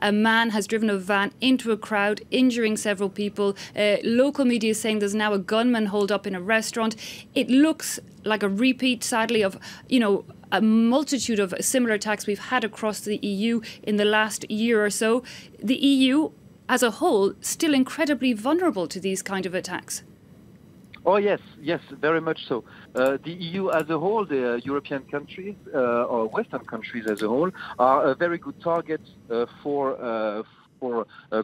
a man has driven a van into a crowd, injuring several people. Local media is saying there's now a gunman holed up in a restaurant. It looks like a repeat, sadly, of, a multitude of similar attacks we've had across the EU in the last year or so. The EU as a whole still incredibly vulnerable to these kind of attacks. Oh yes, very much so. The EU as a whole, the European countries or Western countries as a whole, are a very good target for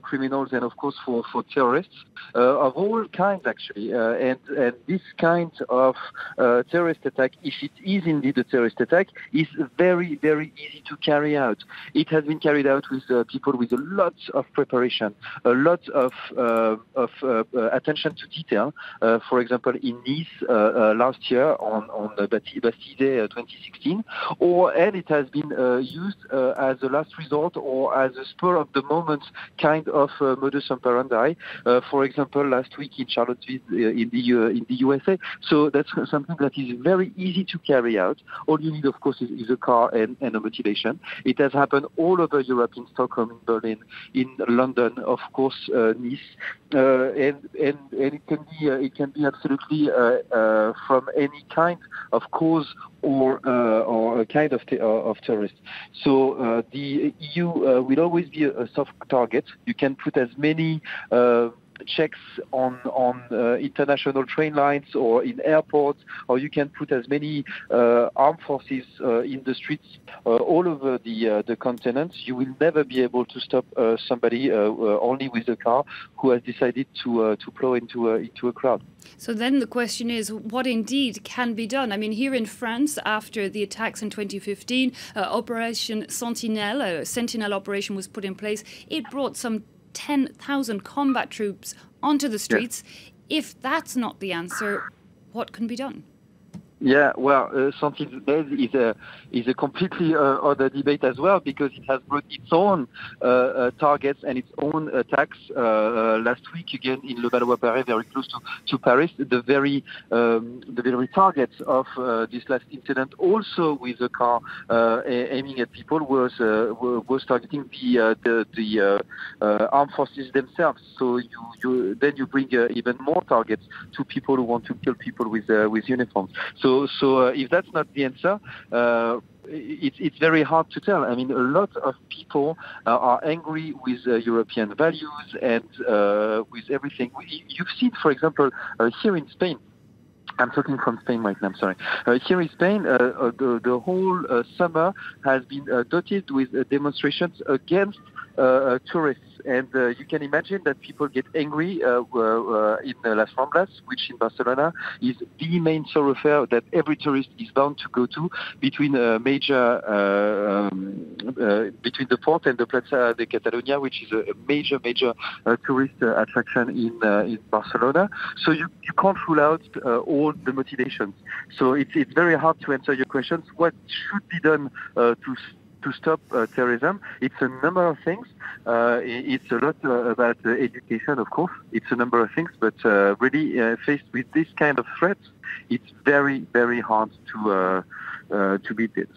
criminals and of course for terrorists of all kinds actually. And this kind of terrorist attack, if it is indeed a terrorist attack, is very, very easy to carry out. It has been carried out with people with a lot of preparation, a lot of attention to detail. For example, in Nice last year on Bastille Day 2016, and it has been used as a last resort or as a spur of the moment kind of modus operandi. For example, last week in Charlottesville in the USA. So that's something that is very easy to carry out. All you need, of course, is a car and a motivation. It has happened all over Europe, in Stockholm, in Berlin, in London, of course, Nice, and it can be absolutely from any kind of cause or a kind of terrorist. So the EU will always be a soft target. You can put as many checks on international train lines or in airports, or you can put as many armed forces in the streets all over the continent. You will never be able to stop somebody only with a car who has decided to plow into a crowd. So then the question is, what indeed can be done? I mean, here in France, after the attacks in 2015, Operation Sentinelle, a Sentinel operation was put in place. It brought some 10,000 combat troops onto the streets. Yes. If that's not the answer, what can be done? Yeah, well, Sentinel is a completely other debate as well, because it has brought its own targets and its own attacks. Last week, again in Levallois-Perret, very close to Paris, the very targets of this last incident, also with a car aiming at people, was targeting the armed forces themselves. So you bring even more targets to people who want to kill people with uniforms. So if that's not the answer, it's very hard to tell. I mean, a lot of people are angry with European values and with everything. You've seen, for example, here in Spain. I'm talking from Spain right now, I'm sorry. Here in Spain, the whole summer has been dotted with demonstrations against tourists. And you can imagine that people get angry in Las Ramblas, which in Barcelona is the main thoroughfare that every tourist is bound to go to between between the port and the Plaza de Catalunya, which is a major tourist attraction in Barcelona. So you can't rule out all the motivations. So it's very hard to answer your questions. What should be done to stop terrorism? It's a number of things. It's a lot about education, of course. It's a number of things, but really faced with this kind of threats, it's very, very hard to beat it.